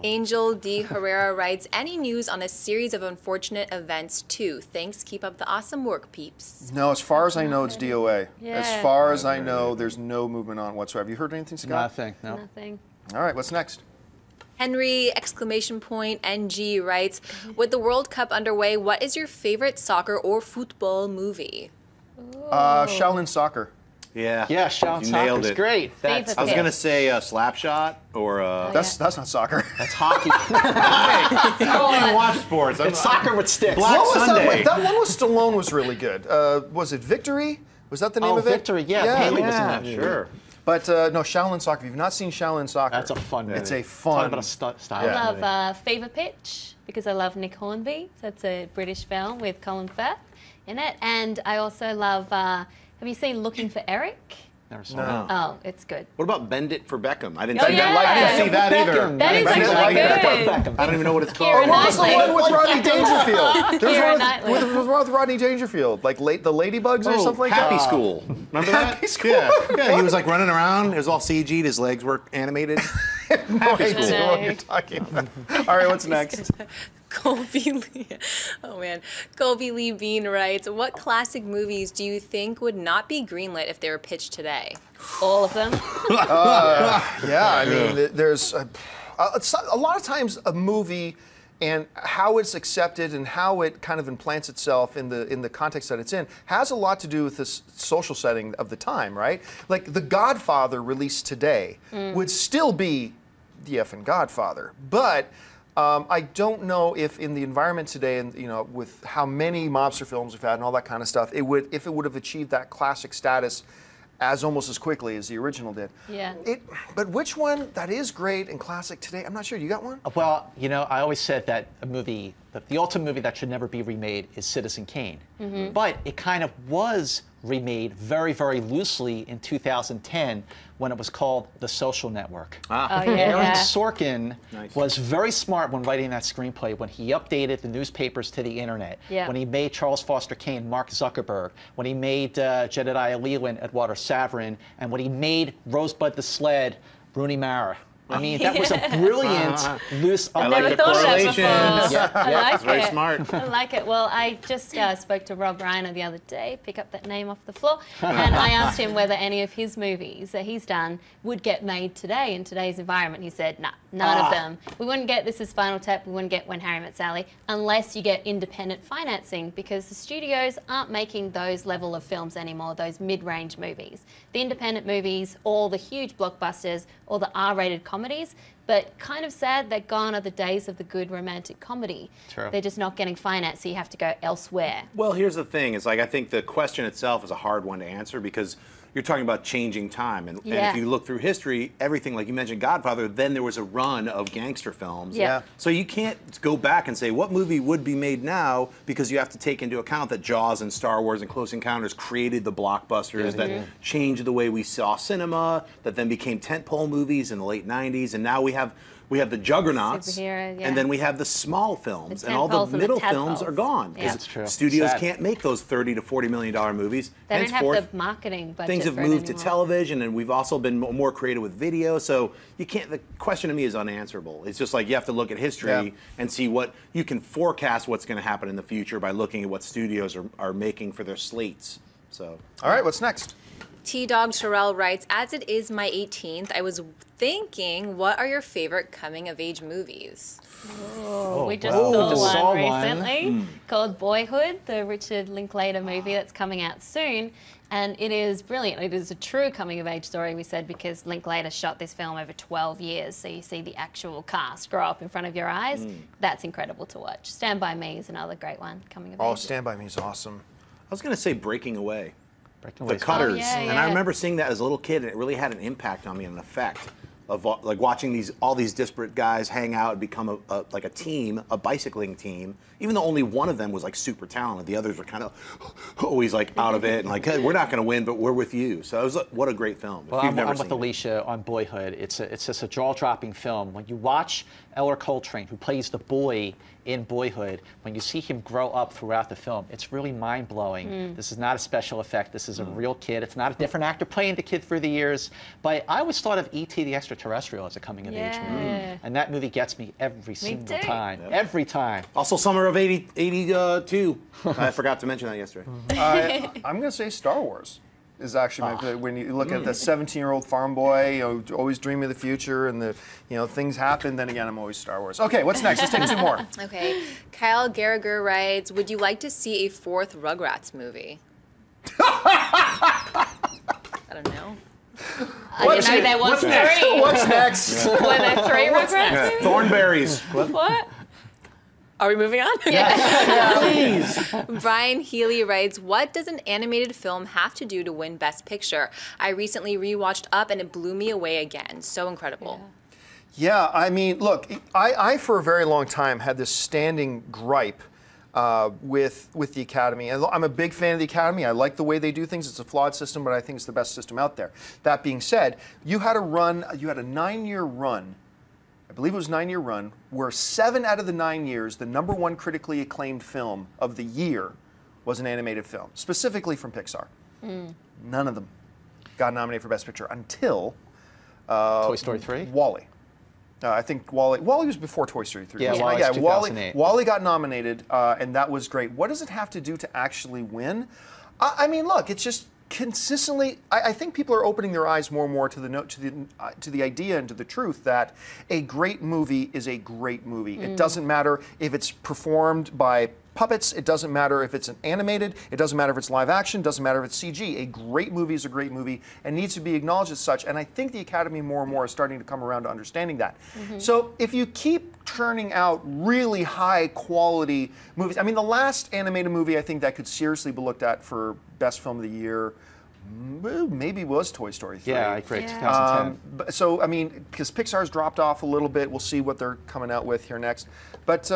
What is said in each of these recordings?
Angel D. Herrera writes, any news on a series of unfortunate events too? Thanks, keep up the awesome work, peeps. No, as far as I know, it's DOA. Yeah. As far as I know, there's no movement on whatsoever. Have you heard anything, Scott? Nothing, no. Nothing. All right, what's next? Henry exclamation point NG writes, with the World Cup underway, what is your favorite soccer or football movie? Shaolin Soccer. Yeah. Yeah, Shaolin You nailed Soccer's it. great. That's, I was going to say Slapshot or... That's not soccer. that's hockey. I don't even watch sports. It's soccer with sticks. Black What was Sunday. that? Wait, that one with Stallone was really good. Was it Victory? Was that the name of it? Victory, yeah. Paley was in that movie. Sure. But no, Shaolin Soccer. If you've not seen Shaolin Soccer, That's a fun movie. It's a Talk fun. about a style. I movie. love Fever Pitch because I love Nick Hornby. So it's a British film with Colin Firth in it. And I also love, have you seen Looking for Eric? Never saw No. that. Oh, it's good. What about Bend It for Beckham? I didn't Oh, see that. yeah. I didn't see that either. Beckham. That is I didn't actually like good. that. I don't even know what it's called. Keira What was the Knightley. one with Rodney Dangerfield? There was Keira one Knightley. with Rodney Dangerfield, like the Ladybugs or something like Happy that. School. Remember that? Happy School. Yeah, he was like running around. It was all CG'd. His legs were animated. No idea School. what you're talking about. All right, what's next? Colby Lee, oh man, Colby Lee Bean writes, what classic movies do you think would not be greenlit if they were pitched today? All of them. Yeah, I mean, there's a lot of times a movie and how it's accepted and how it kind of implants itself in the context that it's in has a lot to do with this social setting of the time, right? Like The Godfather released today would still be the effing Godfather, but I don't know if in the environment today, and with how many mobster films we've had and all that kind of stuff, if it would have achieved that classic status as almost as quickly as the original did. Yeah. Uh, But which one that is great and classic today? I'm not sure. You got one? Well, I always said that a movie, that the ultimate movie that should never be remade is Citizen Kane. But it kind of was remade very, very loosely in 2010 when it was called The Social Network. Oh, Aaron yeah. Sorkin Nice. was very smart when writing that screenplay, when he updated the newspapers to the internet, Yeah. when he made Charles Foster Kane Mark Zuckerberg, when he made Jedediah Leland Eduardo Saverin, and when he made Rosebud the Sled Rooney Mara. I mean, that was a brilliant, loose I update. like Never the thought of that correlations. before. Yeah, I yeah. like It's very it. smart. I like it. Well, I just spoke to Rob Reiner the other day, pick up that name off the floor, and I asked him whether any of his movies that he's done would get made today in today's environment. He said, nah, none of them. We wouldn't get This Is Spinal Tap, we wouldn't get When Harry Met Sally, unless you get independent financing, because the studios aren't making those level of films anymore, those mid-range movies. The independent movies, all the huge blockbusters, all the R-rated comedies, but kind of sad that gone are the days of the good romantic comedy. True. They're just not getting financed, so you have to go elsewhere. Well, here's the thing. It's like I think the question itself is a hard one to answer because you're talking about changing time. And Yeah. if you look through history, everything, like you mentioned Godfather, then there was a run of gangster films. Yeah. So you can't go back and say what movie would be made now because you have to take into account that Jaws and Star Wars and Close Encounters created the blockbusters that changed the way we saw cinema, that then became tentpole movies in the late 90s. And now we have the juggernauts, Superhero, yeah. and then we have the small films, The and all tentpoles the and the middle films tadpoles. are gone. Yeah. because That's true. Studios Sad. can't make those $30 to $40 million movies. They don't Henceforth, have the marketing budget things have for it moved to anymore. television, and we've also been more creative with video. So you can't. The question to me is unanswerable. It's just like you have to look at history Yeah. and see what you can forecast what's going to happen in the future by looking at what studios are making for their slates. So. All right, what's next? T-Dog Terrell writes, as it is my 18th, I was thinking, what are your favorite coming-of-age movies? Oh, we just wow. saw Just one saw one. recently called Boyhood, the Richard Linklater movie that's coming out soon. And it is brilliant. It is a true coming-of-age story, we said, because Linklater shot this film over 12 years. So you see the actual cast grow up in front of your eyes. That's incredible to watch. Stand By Me is another great one coming of Oh, age. Stand By Me is awesome. I was going to say Breaking Away. Breaking The Away's Cutters. yeah, And yeah. I remember seeing that as a little kid, and it really had an impact on me and an effect. of like watching all these disparate guys hang out and become like a team, a bicycling team. Even though only one of them was like super talented, the others were kind of always like out of it and like, hey, we're not going to win, but we're with you. So it was what a great film. Well, I'm with Alicia on Boyhood. It's just a jaw-dropping film. When you watch Eller Coltrane, who plays the boy in Boyhood, when you see him grow up throughout the film, it's really mind-blowing. This is not a special effect. This is a real kid. It's not a different actor playing the kid through the years. But I always thought of E.T. the Extraterrestrial as a coming-of-age movie. And that movie gets me every single time. Yep. Every time. Also, summer of '82. I forgot to mention that yesterday. I'm going to say Star Wars is actually when you look at the 17-year-old farm boy, always dreaming of the future, and the things happen. Then again, I'm always Star Wars. Okay, what's next? Let's take 2 more. Okay, Kyle Gallagher writes, "Would you like to see a 4th Rugrats movie?" I don't know. I didn't know there was 3. What's next? Were there 3 Rugrats movies? Thornberries. What? Are we moving on? Please. Brian Healy writes, "What does an animated film have to do to win Best Picture? I recently rewatched Up and it blew me away again. So incredible." Yeah, I mean, look, I for a very long time had this standing gripe with the Academy. And I'm a big fan of the Academy. I like the way they do things. It's a flawed system, but I think it's the best system out there. That being said, you had a 9-year run. I believe it was a 9-year run, where 7 out of the 9 years, the #1 critically acclaimed film of the year was an animated film, specifically from Pixar. None of them got nominated for Best Picture until Toy Story 3? WALL-E. I think WALL-E was before Toy Story 3. Yeah, WALL-E was 2008. WALL-E got nominated, and that was great. What does it have to do to actually win? I mean, look, it's just consistently, I think people are opening their eyes more and more to the idea and to the truth that a great movie is a great movie. It doesn't matter if it's performed by puppets, it doesn't matter if it's an animated, it doesn't matter if it's live action, it doesn't matter if it's CG. A great movie is a great movie and needs to be acknowledged as such, and I think the Academy more and more is starting to come around to understanding that. So if you keep turning out really high quality movies, I mean, the last animated movie I think that could seriously be looked at for Best Film of the Year maybe was Toy Story 3. Yeah, I agree. 2010. So, I mean, because Pixar's dropped off a little bit, we'll see what they're coming out with here next. But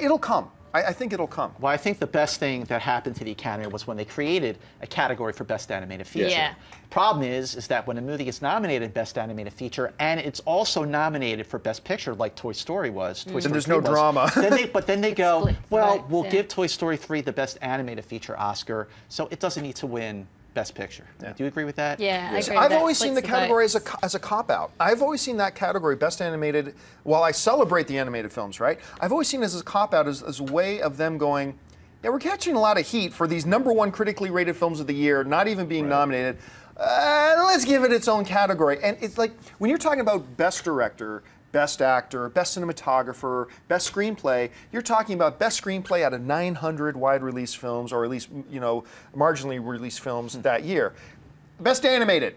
it'll come. I think it'll come. Well, I think the best thing that happened to the Academy was when they created a category for Best Animated Feature. Yeah. Problem is that when a movie is nominated Best Animated Feature and it's also nominated for Best Picture, like Toy Story was, Toy Story there's 3 no was, drama. But then they go, split well, votes, we'll yeah. give Toy Story 3 the Best Animated Feature Oscar, so it doesn't need to win Best Picture. Yeah. Do you agree with that? Yeah, I agree. I've that always seen the splits category votes. as a cop-out. I've always seen that category, Best Animated, while I celebrate the animated films, right? I've always seen it as a cop-out, as a way of them going, yeah, we're catching a lot of heat for these #1 critically rated films of the year, not even being nominated. Let's give it its own category. And it's like, when you're talking about Best Director, Best Actor, Best Cinematographer, Best Screenplay, you're talking about Best Screenplay out of 900 wide-release films, or at least, marginally released films that year. Best Animated,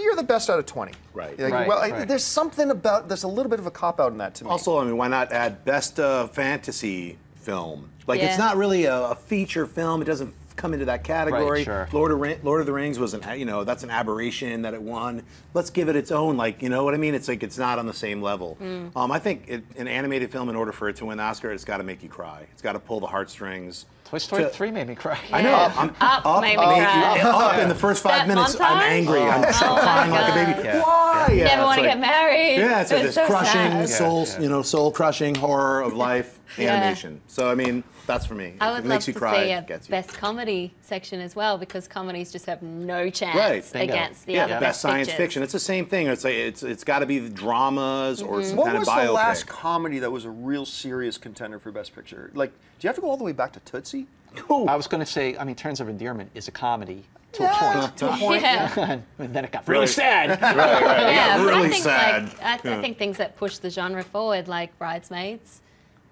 you're the best out of 20. Right. Right. There's something about, there's a little bit of a cop-out in that to me. Also, I mean, why not add Best Fantasy Film? Like, Yeah. it's not really a feature film. It doesn't come into that category. Right, sure. Lord of the Rings was that's an aberration that it won. Let's give it its own, like, you know what I mean? It's like it's not on the same level. I think an animated film, in order for it to win the Oscar, it's got to make you cry. It's got to pull the heartstrings. Toy Story 3 made me cry. I know. Yeah. Up made me cry. Up in the first 5 That minutes, I'm montage? angry. I'm crying like a baby. Yeah. Why? Yeah, Never want to it's get married. Yeah, it's like It's this so crushing, sad. soul-crushing horror of life animation. So, I mean, that's for me. I If would it love makes to you cry, see it a gets you. best comedy section as well, because comedies just have no chance Right. Bingo. against the Yeah, other best science pictures. fiction. It's the same thing. It's like it's got to be the dramas or some What kind of was biopic. the last comedy that was a real serious contender for Best Picture? Like, do you have to go all the way back to Tootsie? I was going to say, Terms of Endearment is a comedy to a point. To a point. Yeah. And then it got really sad. Yeah, but really I think sad. I think things that push the genre forward, like Bridesmaids,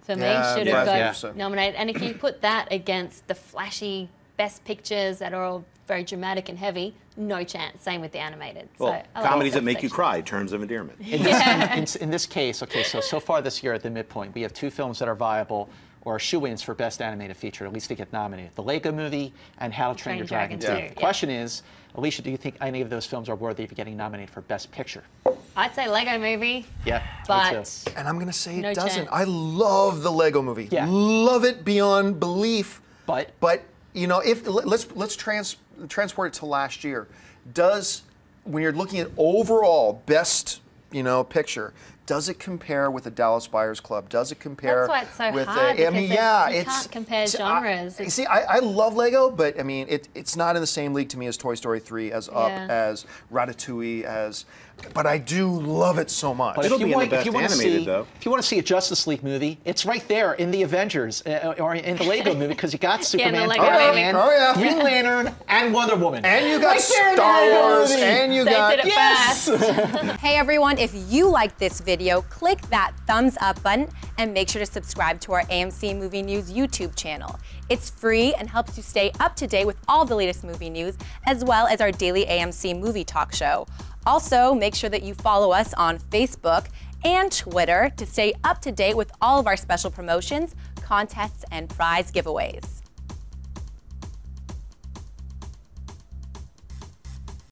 for me, Yeah, should have yeah. got nominated. And if you put that against the flashy best pictures that are all very dramatic and heavy, no chance. Same with the animated. Well, so I like comedies that that make you section. cry, Terms of Endearment. In this case, okay, so far this year at the midpoint, we have 2 films that are viable or shoo-ins for Best Animated Feature, at least to get nominated. The Lego Movie and How to Train Your Dragon 2. Yeah. The question is, Alicia, do you think any of those films are worthy of getting nominated for Best Picture? I'd say Lego Movie. Yeah, me But too. And I'm gonna say it No doesn't. chance. I love the Lego Movie. Yeah. Love it beyond belief. But you know, if let's transport it to last year. When you're looking at overall best, you know, picture, does it compare with the Dallas Buyers Club? Does it compare That's why it's so with hard, I mean, because yeah, you can't compare genres. You see, I love Lego, but I mean, it's not in the same league to me as Toy Story 3, as Up, Yeah. as Ratatouille, but I do love it so much. But It'll if you be in want, the if you best want to animated, see, though. if you want to see a Justice League movie, it's right there in the Avengers or in the Lego movie because you got the Superman, Lego Batman, movie. Oh, yeah. Green Lantern, and Wonder Woman. And you got Right there in the Star Lego Wars, movie. and you They got did it Yes! first. Hey everyone, if you like this video, click that thumbs up button and make sure to subscribe to our AMC Movie News YouTube channel. It's free and helps you stay up to date with all the latest movie news, as well as our daily AMC movie talk show. Also, make sure that you follow us on Facebook and Twitter to stay up to date with all of our special promotions, contests, and prize giveaways.